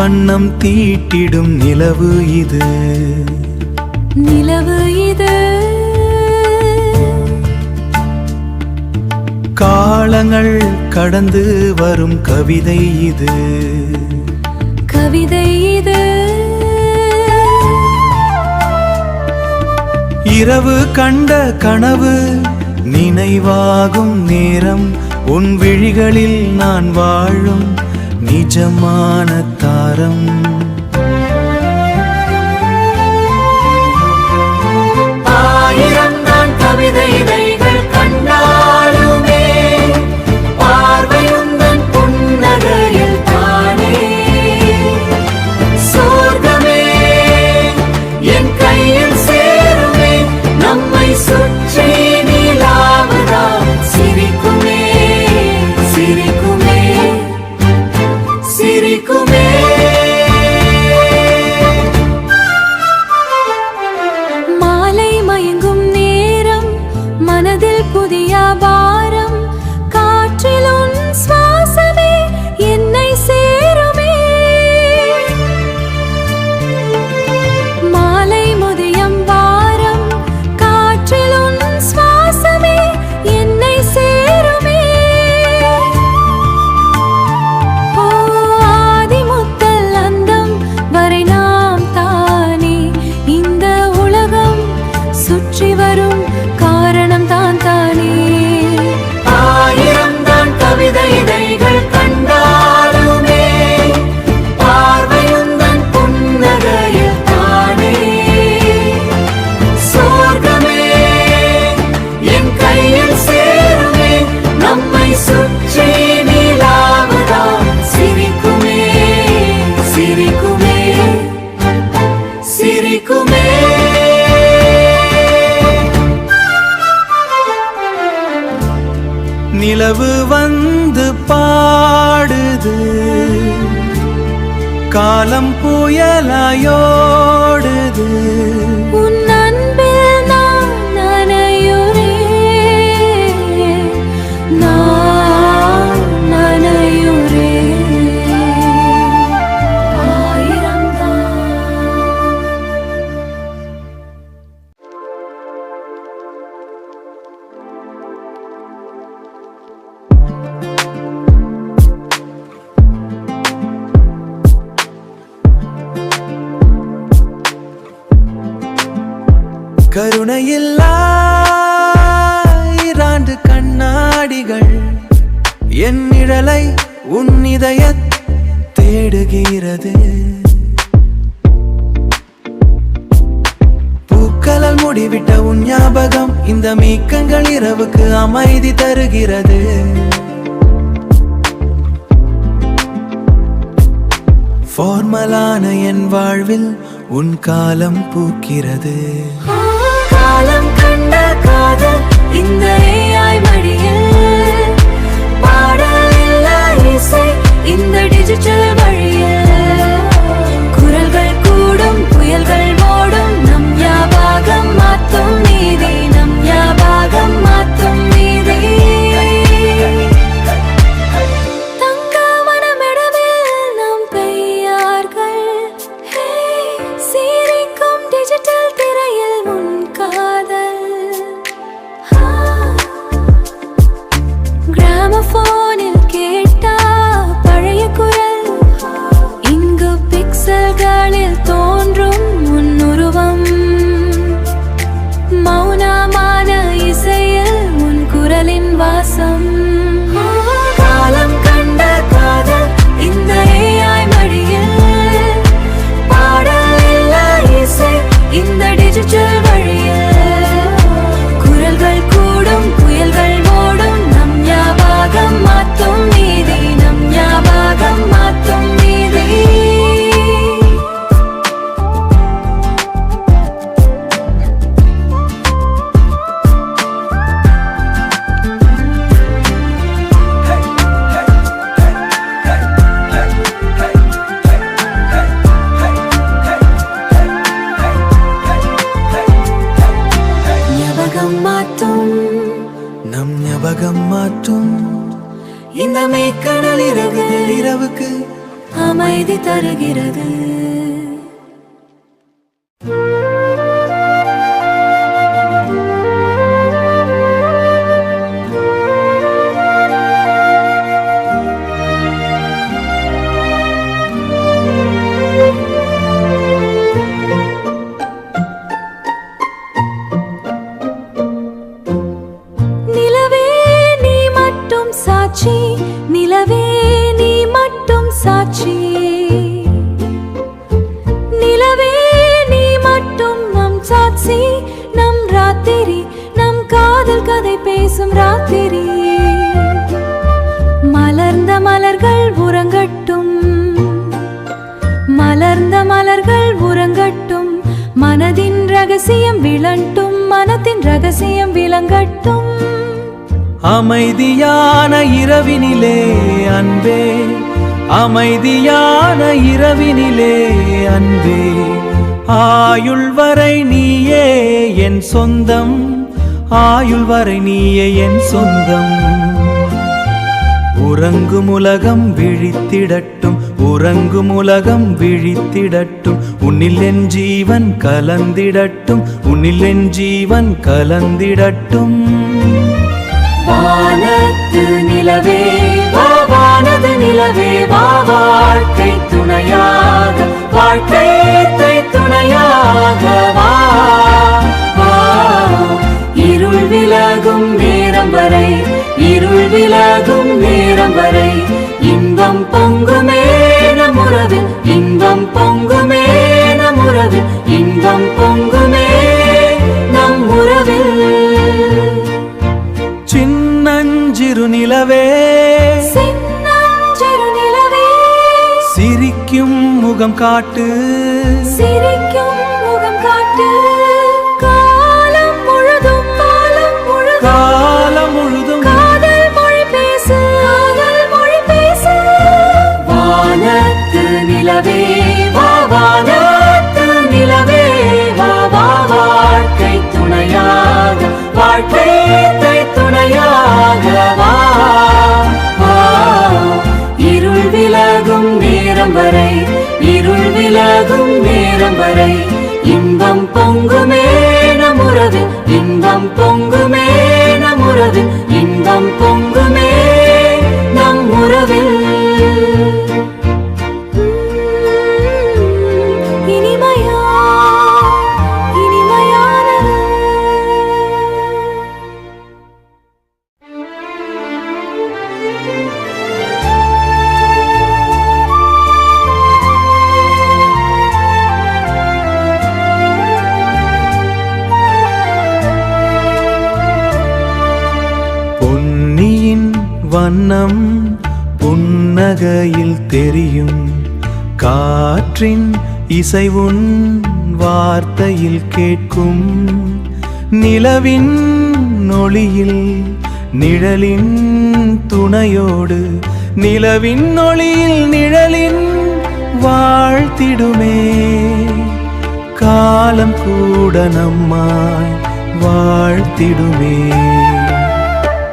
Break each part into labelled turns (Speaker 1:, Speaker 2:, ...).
Speaker 1: வண்ணம் தீட்டிடும் நிலவு இது,
Speaker 2: நிலவு இது.
Speaker 1: காலங்கள் கடந்து வரும் கவிதை இது,
Speaker 2: கவிதை இது.
Speaker 1: இரவு கண்ட கனவு நினைவாகும் நேரம், உன் விழிகளில் நான் வாழும் நிஜமான தாரம். ஆயிரம் நான் கவிதை இதைகள் கண்டாலுமே பார்வையுந்தன் புன்னகையில் தானே. சொர்க்கமே என் கையில் சேருமே, நம்மை சுற்றி நிலாவுதான் சிரிக்குமே, சிரிக்குமே, சிரிக்குமே.
Speaker 2: மாலை மயங்கும் நேரம், மனதில் புதிய பாரம், காற்றில் உன் சுவாசமே என்னை சேருமே. மாலை முதியம் வாரம், காற்றில் உன் சுவாசமே என்னை சேருமே. ஓ ஆதி முதல் அந்தம் வரை நாம் தானே, இந்த உலகம் சுற்றி வரும் காரணம் தான் தானே.
Speaker 1: ஆயிரம் தான் கவிதை இதைகள் கண்டாலுமே பார்வையுந்தன் புன்னகையில் தானே. சொர்க்கமே என் கையில் சேருமே, நம்மை சுற்றி நிலாவுதான் சிரிக்குமே, சிரிக்குமே, சிரிக்குமே. நிலவு வந்து பாடுது, காலம் புயலாயோடுது.
Speaker 2: உன் அன்பில் நான் நனையுறேன், நான் நனையுறேன். ஆயிரம்
Speaker 1: கருணையில்லா ஈராண்டு கண்ணாடிகள் என் நிழலை உன் இதயத் தேடுகிறது. பூக்களால் முடிவிட்ட உன் ஞாபகம், இந்த மீக்கங்கள் இரவுக்கு அமைதி தருகிறது. ஃபார்மலான என் வாழ்வில் உன் காலம் பூக்கிறது.
Speaker 2: காலம் கண்ட காதல் இந்த AI மடியில், பாடல் இல்லா இசை இந்த டிஜிட்டல் வழியில். குரல்கள் கூடும் புயல்கள் ஓடும், நம் ஞாபகம் மாற்றும் நீதி, நம் ஞாபகம் மாற்றும் நீதி. தங்க மனமிடவில் நம் பெயர்கள், சிரிக்கும் டிஜிட்டல் திரையில் உன் காதல். கிராமபோனில் கேட்டா பழைய குரல், இங்கு பிக்சல்களில் தோன்றும் உன் உருவம். மௌனமான இசையில் உன் குரலின் வாசம். காலம் கண்ட காதல் இந்த AI மடியில், பாடல் இல்லா இசை இந்த டிஜிட்டல் வழியில். குரல்கள் கூடும் புயல்கள் ஓடும், நம் ஞாபகம் மாற்றும் நீதி, நம் ஞாபகம் மாற்றும் நீதி.
Speaker 1: நம் ஞாபகம் மாற்றும் இந்த மெய்க்கடல் இரவுக்கு
Speaker 2: அமைதி தருகிறது. நிலவே நீ மட்டும் சாட்சி, நிலவே நீ மட்டும் நம் சாட்சி, நம் ராத்திரி, நம் காதல் கதை பேசும் ராத்திரி. மலர்ந்த மலர்கள் உறங்கட்டும், மலர்ந்த மலர்கள் உறங்கட்டும், மனதின் ரகசியம் விளட்டும், மனத்தின் ரகசியம் விளங்கட்டும்.
Speaker 1: அமைதியான இரவினிலே அன்பே, அமைதியான இரவினிலே அன்பே, ஆயுள் வரை நீயே என் சொந்தம், ஆயுள் வரை நீயே என் சொந்தம். உறங்கும் உலகம் விழித்திடட்டும், உறங்கும் உலகம் விழித்திடட்டும், உன்னில் என் ஜீவன் கலந்திடட்டும், உன்னில் என் ஜீவன் கலந்திடட்டும்.
Speaker 2: வானத்து நிலவே வா, வானது நிலவே வா, வாழ்க்கை துணையாக, வாழ்க்கை துணையாக வா, வா. இருள் விலகும் நேரம் வரை, இருள் விலகும் நேரம் வரை, இன்பம் பொங்குமே நம் உறவில், இன்பம் பொங்குமே நம் உறவில், இன்பம் பொங்குமே நம் உறவில்.
Speaker 1: சின்னஞ்சிறு நிலவே,
Speaker 2: சின்னஞ்சிறு நிலவே,
Speaker 1: சிரிக்கும் முகம் காட்டு,
Speaker 2: சிரிக்கும் முகம் காட்டு. காலம் முழுதும், காலம் முழுதும்,
Speaker 1: காலம் முழுதும்
Speaker 2: காதல் மொழி பேசு, காதல் மொழி பேசு. வானத்து நிலவே வா, வானத்து நிலவே வா, வா, வாழ்க்கை துணையாக, வாழ்க்கை துணையாக வா, வா. இருள் விலகும் நேரம் வரை, இருள் விலகும் நேரம் வரை, இன்பம் பொங்குமே நம் உறவில், இன்பம் பொங்குமே நம் உறவில், இன்பம் பொங்குமே நம் உறவில். இனிமையா இனிமையானது.
Speaker 1: பொன்னியின் வண்ணம் புன்னகையில் தெரியும், காற்றின் இசைவுன் வார்த்தையில் கேட்கும், நிலவின் ஒளியில் நிழலின் துணையோடு, நிலவின் ஒளியில் நிழலின் வாழ்த்திடுமே, காலம் கூட நம்மாய் வாழ்த்திடுமே.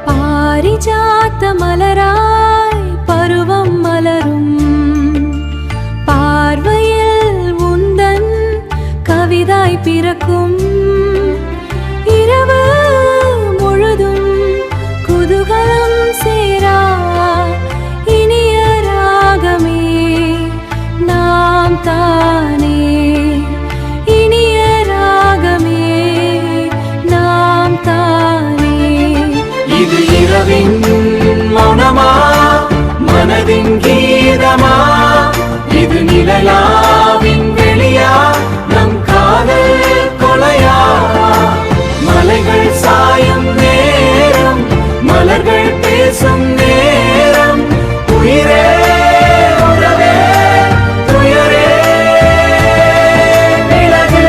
Speaker 2: பாரிஜாத்த மலராய் பருவம் மலரும், பார்வையில் உந்தன் கவிதாய் பிறக்கும், இரவு முழுதும் குதூகலம் சேரா இனிய ராகமே நாம் தானே, இனிய ராகமே நாம் தானே.
Speaker 1: இது இரவின் மௌனமா, மனதின் கீதமா, இது நிழலாவின் வெளியா, நம் காதல் கொலையா. மலைகள் சாயும் நேரம், மலர்கள் பேசும் நேரம், உயிரே உறவே துயரே விலகு.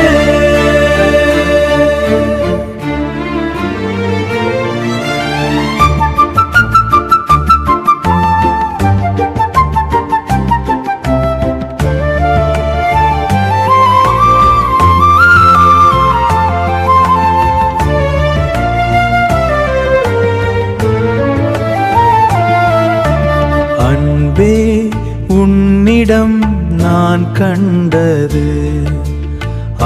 Speaker 1: நான் கண்டது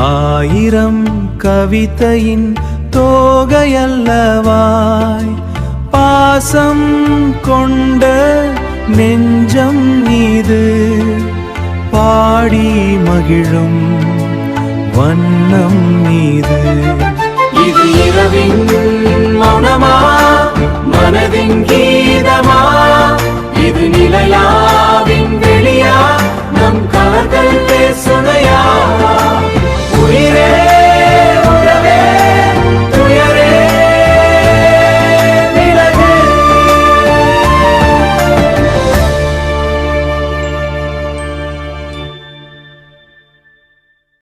Speaker 1: ஆயிரம் கவிதையின் தோகையல்லவாய் பாசம் கொண்ட நெஞ்சம் மீது பாடி மகிழும் வண்ணம் மீது இது இரவின் மௌனமா மனதின் கீதமா இது நிலையாவின் வெளியா நம் காதல்